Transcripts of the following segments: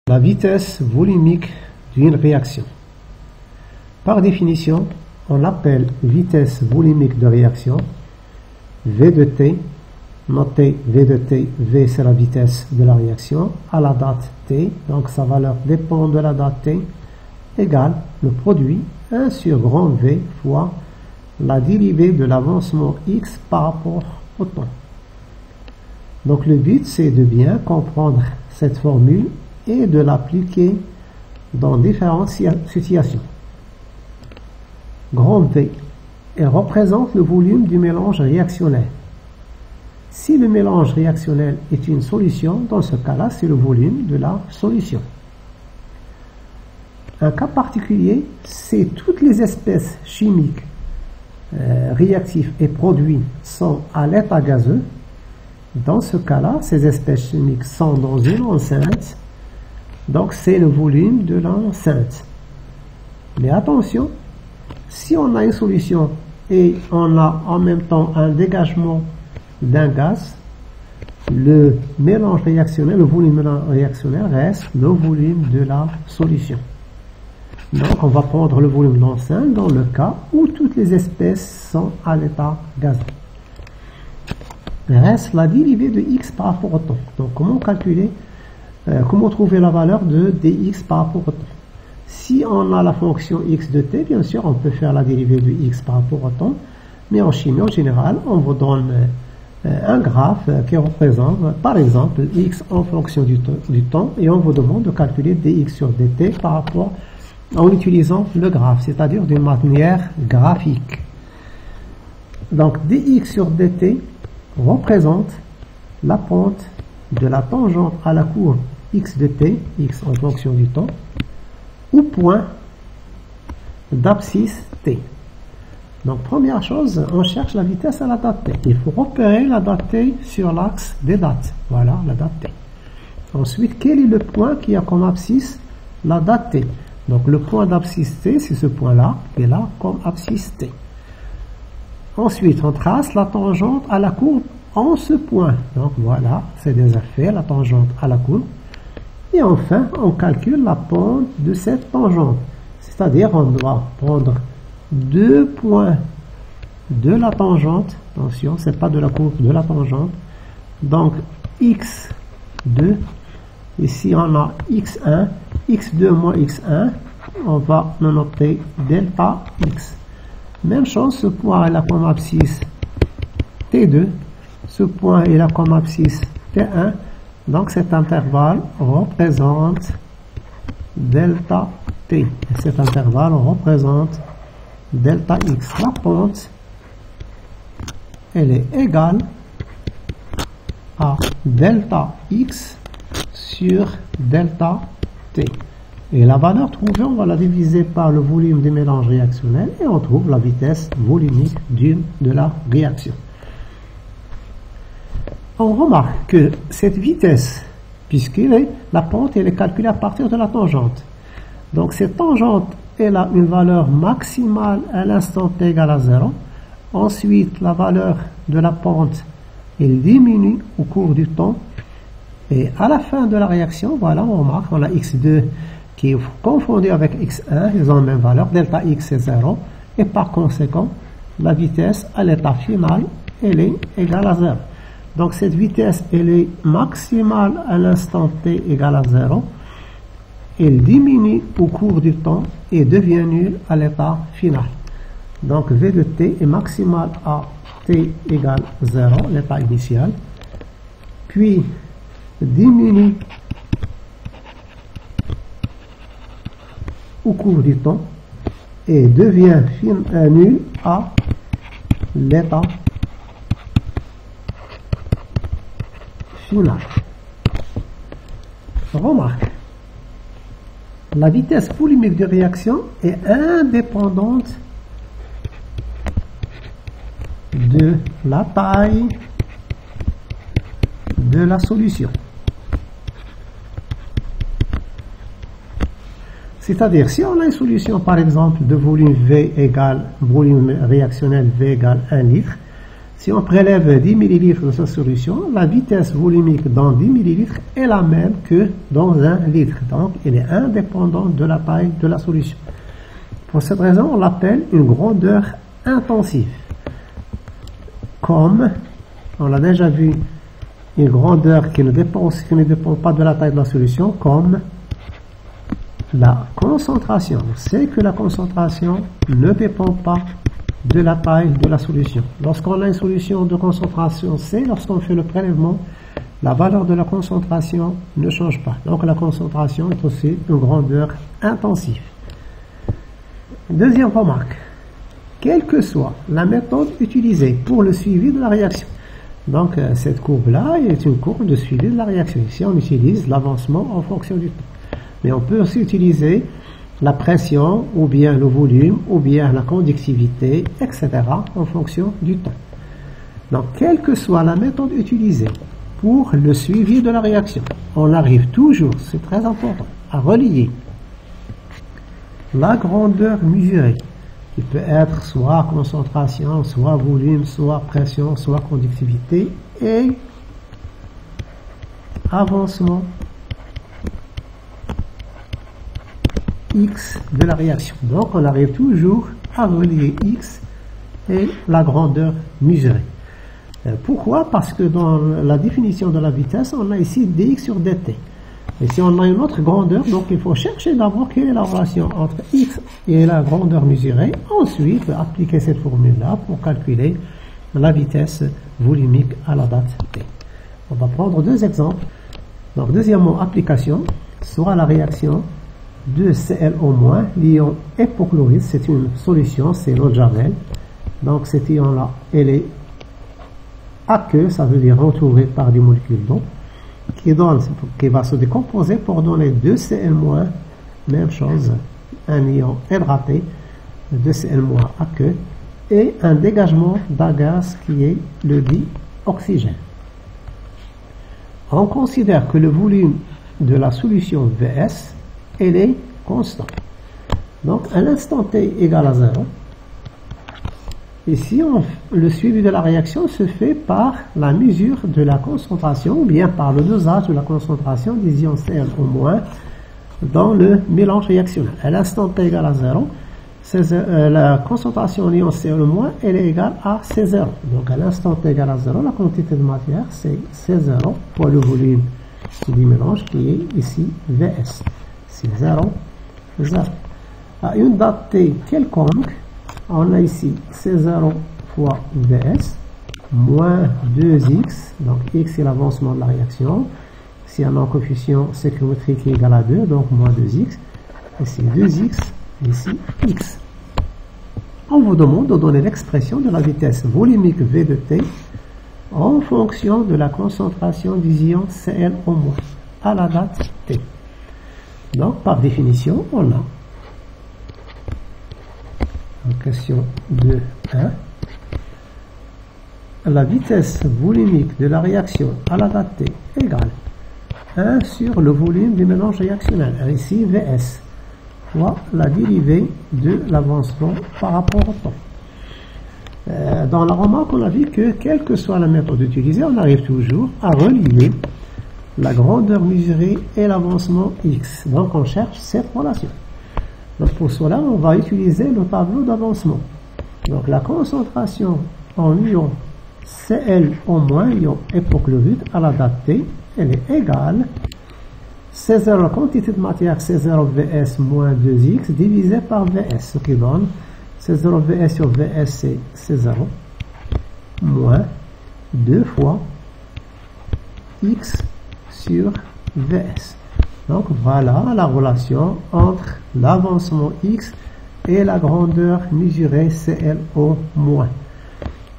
La vitesse volumique d'une réaction. Par définition, on appelle vitesse volumique de réaction V de T. Notez V de T, V c'est la vitesse de la réaction à la date T, donc sa valeur dépend de la date T, égale le produit 1 sur grand V fois la dérivée de l'avancement X par rapport au temps. Donc le but c'est de bien comprendre cette formule et de l'appliquer dans différentes situations. Grand V, elle représente le volume du mélange réactionnel. Si le mélange réactionnel est une solution, dans ce cas-là, c'est le volume de la solution. Un cas particulier, c'est toutes les espèces chimiques réactifs et produits sont à l'état gazeux. Dans ce cas-là, ces espèces chimiques sont dans une enceinte. Donc, c'est le volume de l'enceinte. Mais attention, si on a une solution et on a en même temps un dégagement d'un gaz, le mélange réactionnel, le volume réactionnel reste le volume de la solution. Donc, on va prendre le volume de l'enceinte dans le cas où toutes les espèces sont à l'état gazeux. Reste la dérivée de x par rapport au temps. Donc, comment calculer, comment trouver la valeur de dx par rapport au temps? Si on a la fonction x de t, bien sûr, on peut faire la dérivée de x par rapport au temps. Mais en chimie, en général, on vous donne un graphe qui représente, par exemple, x en fonction du temps, et on vous demande de calculer dx sur dt par rapport en utilisant le graphe, c'est-à-dire d'une manière graphique. Donc, dx sur dt représente la pente de la tangente à la courbe x de t, x en fonction du temps, au point d'abscisse t. Donc, première chose, on cherche la vitesse à la date t. Il faut repérer la date t sur l'axe des dates. Voilà, la date t. Ensuite, quel est le point qui a comme abscisse la date t? Donc, le point d'abscisse t, c'est ce point-là, qui est là comme abscisse t. Ensuite, on trace la tangente à la courbe en ce point. Donc, voilà, c'est déjà fait, la tangente à la courbe. Et enfin, on calcule la pente de cette tangente. C'est-à-dire, on doit prendre deux points de la tangente. Attention, c'est pas de la courbe, de la tangente. Donc, x2. Ici, on a x1. x2 moins x1. On va le noter delta x. Même chose, ce point est là comme abscisse T2. Ce point est là comme abscisse T1. Donc, cet intervalle représente delta t. Et cet intervalle représente delta x. La pente, elle est égale à delta x sur delta t. Et la valeur trouvée, on va la diviser par le volume du mélange réactionnel et on trouve la vitesse volumique de la réaction. On remarque que cette vitesse, puisque la pente elle est calculée à partir de la tangente. Donc cette tangente, elle a une valeur maximale à l'instant t égale à 0. Ensuite, la valeur de la pente, elle diminue au cours du temps. Et à la fin de la réaction, voilà, on remarque, on a x2 qui est confondu avec x1, ils ont la même valeur, delta x est 0. Et par conséquent, la vitesse à l'état final, elle est égale à 0. Donc cette vitesse, elle est maximale à l'instant t égale à 0. Elle diminue au cours du temps et devient nulle à l'état final. Donc v de t est maximale à t égale 0, l'état initial. Puis diminue au cours du temps et devient nulle à l'état final. Remarque, la vitesse volumique de réaction est indépendante de la taille de la solution. C'est-à-dire, si on a une solution, par exemple, de volume V égale, volume réactionnel V égale 1 litre, Si on prélève 10 ml de cette solution, la vitesse volumique dans 10 ml est la même que dans 1 litre. Donc, elle est indépendante de la taille de la solution. Pour cette raison, on l'appelle une grandeur intensive. Comme, on l'a déjà vu, une grandeur qui ne dépend pas de la taille de la solution, comme la concentration. On sait que la concentration ne dépend pas de la taille de la solution. Lorsqu'on a une solution de concentration C, lorsqu'on fait le prélèvement, la valeur de la concentration ne change pas. Donc la concentration est aussi une grandeur intensive. Deuxième remarque, quelle que soit la méthode utilisée pour le suivi de la réaction. Donc cette courbe-là est une courbe de suivi de la réaction. Ici on utilise l'avancement en fonction du temps. Mais on peut aussi utiliser la pression, ou bien le volume, ou bien la conductivité, etc. en fonction du temps. Donc, quelle que soit la méthode utilisée pour le suivi de la réaction, on arrive toujours, c'est très important, à relier la grandeur mesurée, qui peut être soit concentration, soit volume, soit pression, soit conductivité, et avancement X de la réaction. Donc on arrive toujours à relier X et la grandeur mesurée. Pourquoi? Parce que dans la définition de la vitesse, on a ici dx sur dt. Et si on a une autre grandeur, donc il faut chercher d'abord quelle est la relation entre X et la grandeur mesurée. Ensuite, appliquer cette formule-là pour calculer la vitesse volumique à la date t. On va prendre deux exemples. Donc deuxièmement, application, soit la réaction de ClO-, l'ion hypochlorite, c'est une solution, c'est l'eau de Javel. Donc cet ion-là, elle est aqueux, ça veut dire entouré par des molécules d'eau, qui va se décomposer pour donner 2Cl-, même chose, un ion hydraté, 2Cl- aqueux, et un dégagement d'un gaz qui est le dioxygène. On considère que le volume de la solution Vs, elle est constante. Donc, à l'instant t égale à 0, ici, le suivi de la réaction se fait par la mesure de la concentration, ou bien par le dosage de la concentration des ions ClO- dans le mélange réactionnel. À l'instant t égale à 0, la concentration en ions ClO- elle est égale à C0. Donc, à l'instant t égale à 0, la quantité de matière, c'est C0 fois le volume du mélange qui est ici Vs. C'est 0, 0. À une date t quelconque, on a ici C0 fois Vs moins 2x, donc x est l'avancement de la réaction. Si on a un coefficient stoichiométrique qui est égal à 2, donc moins 2x, ici 2x, ici x. On vous demande de donner l'expression de la vitesse volumique V de t en fonction de la concentration des ions ClO- à la date t. Donc, par définition, on a en question 2.1 la vitesse volumique de la réaction à la date t égale 1 sur le volume du mélange réactionnel, ici Vs, fois la dérivée de l'avancement par rapport au temps. Dans la remarque, on a vu que quelle que soit la méthode utilisée, on arrive toujours à relier la grandeur mesurée et l'avancement x. Donc on cherche cette relation. Donc pour cela, on va utiliser le tableau d'avancement. Donc la concentration en ion ClO-, ion hypochlorite à la date t, elle est égale C0, la quantité de matière C0 Vs moins 2x divisé par Vs, ce qui donne C0 Vs sur Vs c'est C0 moins 2 fois x sur Vs. Donc voilà la relation entre l'avancement x et la grandeur mesurée ClO-.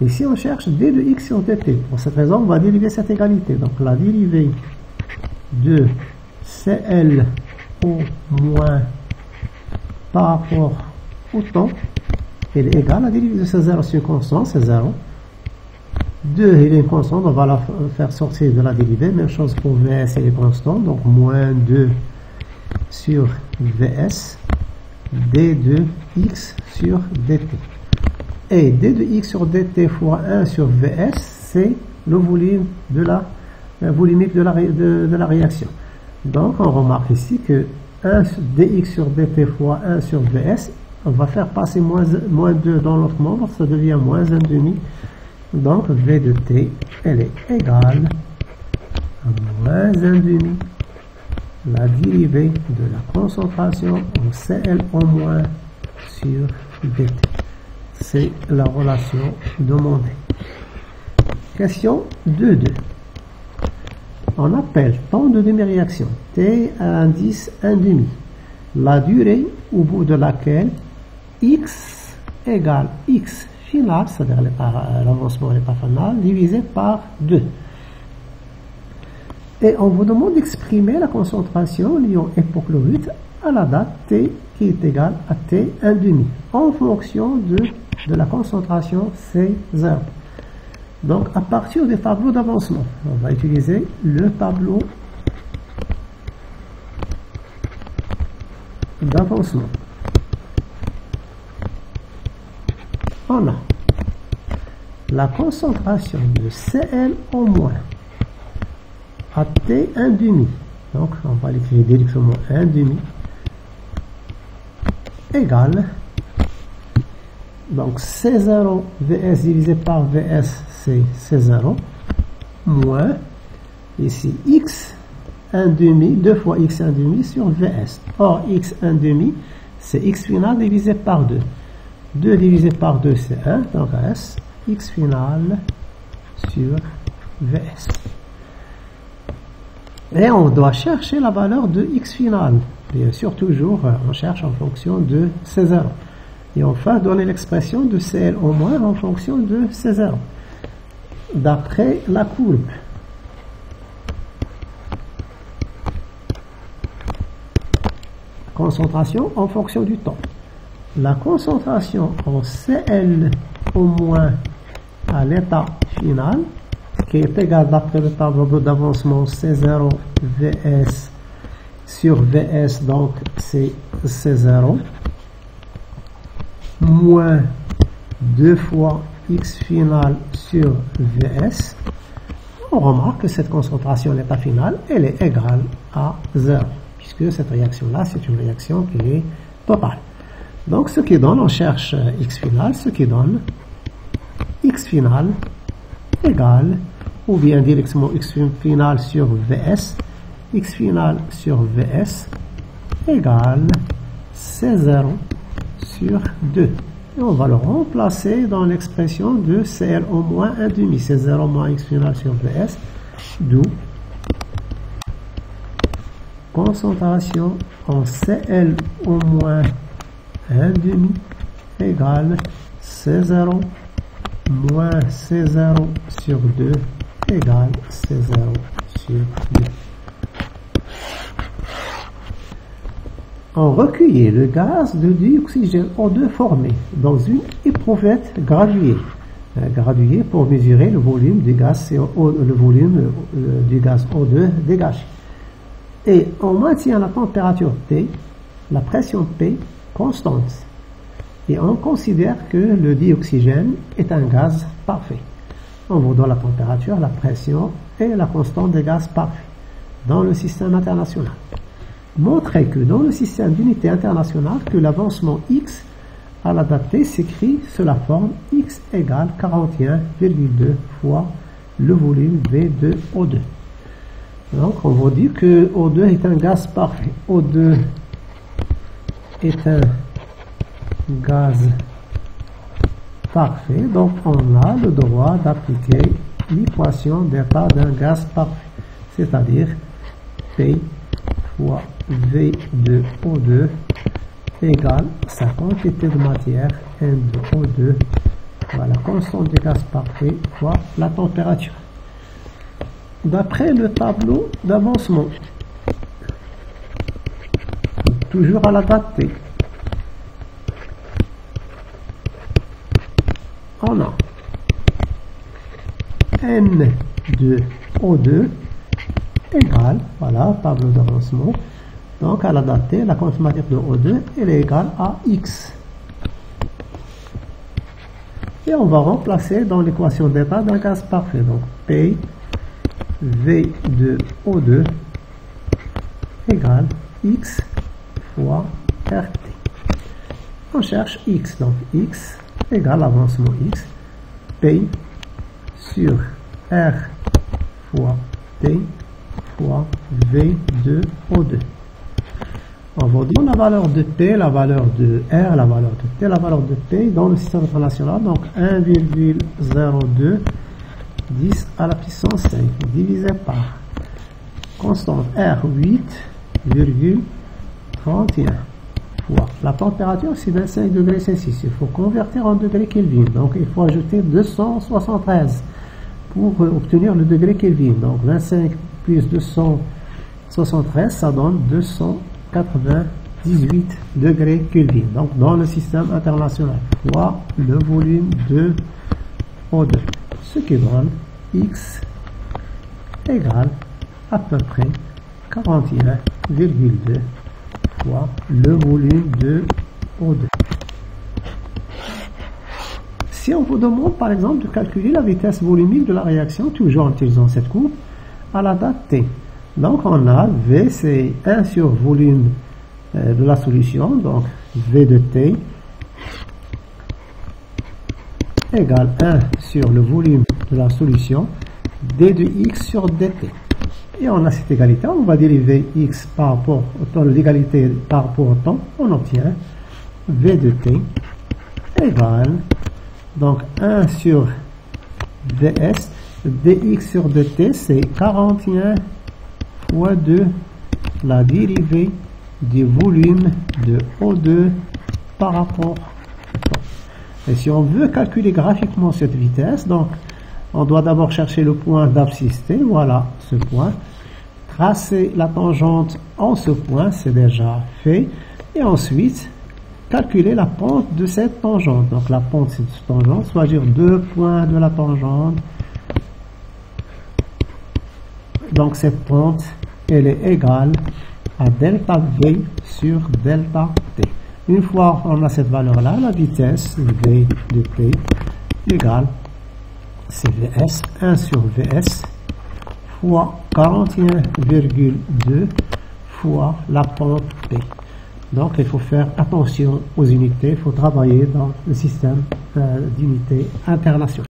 Ici on cherche d de x sur dt. Pour cette raison on va dériver cette égalité. Donc la dérivée de ClO- par rapport au temps, elle est égale à la dérivée de C0 sur constant, c'est 0. 2, il est constant, on va la faire sortir de la dérivée. Même chose pour Vs, il est constant, donc moins 2 sur Vs, d de x sur dt. Et d de x sur dt fois 1 sur Vs, c'est le volume de la volumique de la réaction. Donc, on remarque ici que 1 dx sur dt fois 1 sur Vs, on va faire passer moins 2 dans l'autre membre, ça devient moins 1,5. Donc, V de t, elle est égale à moins 1,5 la dérivée de la concentration en Cl au moins sur dt. C'est la relation demandée. Question 2.2. On appelle temps de demi-réaction T à indice 1,5 la durée au bout de laquelle x égale x final, c'est-à-dire l'avancement de l'état final, divisé par 2. Et on vous demande d'exprimer la concentration l'ion hypochlorite à la date t qui est égale à t 1,5 en fonction de la concentration C0. Donc, à partir des tableaux d'avancement, on va utiliser le tableau d'avancement. On a la concentration de Cl au moins à T 1,5. Donc, on va l'écrire directement 1,5 égale, donc C0 Vs divisé par Vs, c'est C0, moins, ici, x 1,5, 2 fois x 1,5 sur Vs. Or, x 1,5, c'est x final divisé par 2. 2 divisé par 2, c'est 1, donc reste x final sur Vs. Et on doit chercher la valeur de x final. Bien sûr, toujours, on cherche en fonction de C0. Et enfin, donner l'expression de Cl au moins en fonction de C0. D'après la courbe. Concentration en fonction du temps. La concentration en Cl au moins à l'état final, qui est égal d'après le tableau d'avancement C0 Vs sur Vs, donc c'est C0, moins 2 fois x final sur Vs. On remarque que cette concentration à l'état final, elle est égale à 0, puisque cette réaction-là, c'est une réaction qui est totale. Donc, ce qui donne, on cherche x final, ce qui donne x final égale, ou bien directement x final sur Vs, x final sur Vs égale C0 sur 2. Et on va le remplacer dans l'expression de Cl au moins 1,5. C0 moins x final sur Vs, d'où concentration en Cl au moins 1,5 égale C0 moins C0 sur 2 égale C0 sur 2. On recueillait le gaz de dioxygène O2 formé dans une éprouvette graduée. Graduée pour mesurer le volume du gaz du gaz O2 dégagé. Et on maintient la température T, la pression P constante. Et on considère que le dioxygène est un gaz parfait. On vous donne la température, la pression et la constante des gaz parfaits dans le système international. Montrez que dans le système d'unité internationale, que l'avancement x à la date t s'écrit sous la forme x égale 41,2 fois le volume V de O2. Donc on vous dit que O2 est un gaz parfait. O2 est un gaz parfait, donc on a le droit d'appliquer l'équation d'état d'un gaz parfait, c'est-à-dire P fois V de O2 égale sa quantité de matière N de O2 fois la constante du gaz parfait fois la température. D'après le tableau d'avancement, toujours à la date T, on a N de O2 égale, voilà, tableau d'avancement. Donc, à la date T, la quantité de matière de O2, elle est égale à X. Et on va remplacer dans l'équation d'état d'un gaz parfait. Donc P V de O2 égale X fois RT. On cherche X, donc X égale avancement X, P sur R fois T fois V de O2. On va donner la valeur de P, la valeur de R, la valeur de T, la valeur de P dans le système international, donc 1,02 10 à la puissance 5 divisé par constante R 8,31 fois la température, c'est 25 degrés Celsius. Il faut convertir en degrés Kelvin, donc il faut ajouter 273 pour obtenir le degré Kelvin. Donc 25 plus 273, ça donne 298 degrés Kelvin. Donc dans le système international, fois le volume de O2, ce qui donne X égale à peu près 41,2 fois le volume de O2. Si on vous demande par exemple de calculer la vitesse volumique de la réaction, toujours en utilisant cette courbe, à la date T. Donc on a V, c'est 1 sur volume de la solution, donc V de T égale 1 sur le volume de la solution, D de X sur DT. Et on a cette égalité, on va dériver X par rapport au temps, l'égalité par rapport au temps, on obtient V de T égale, donc 1 sur Vs, dx sur dt, c'est 41 fois 2 la dérivée du volume de O2 par rapport au temps. Et si on veut calculer graphiquement cette vitesse, donc on doit d'abord chercher le point d'abscisse T, voilà ce point, tracer la tangente en ce point, c'est déjà fait, et ensuite calculer la pente de cette tangente. Donc la pente de cette tangente, soit dire 2 points de la tangente. Donc cette pente, elle est égale à delta V sur delta T. Une fois on a cette valeur-là, la vitesse V de T égale CVS, 1 sur VS fois 41,2 fois la pente T. Donc il faut faire attention aux unités, il faut travailler dans le système d'unités internationales.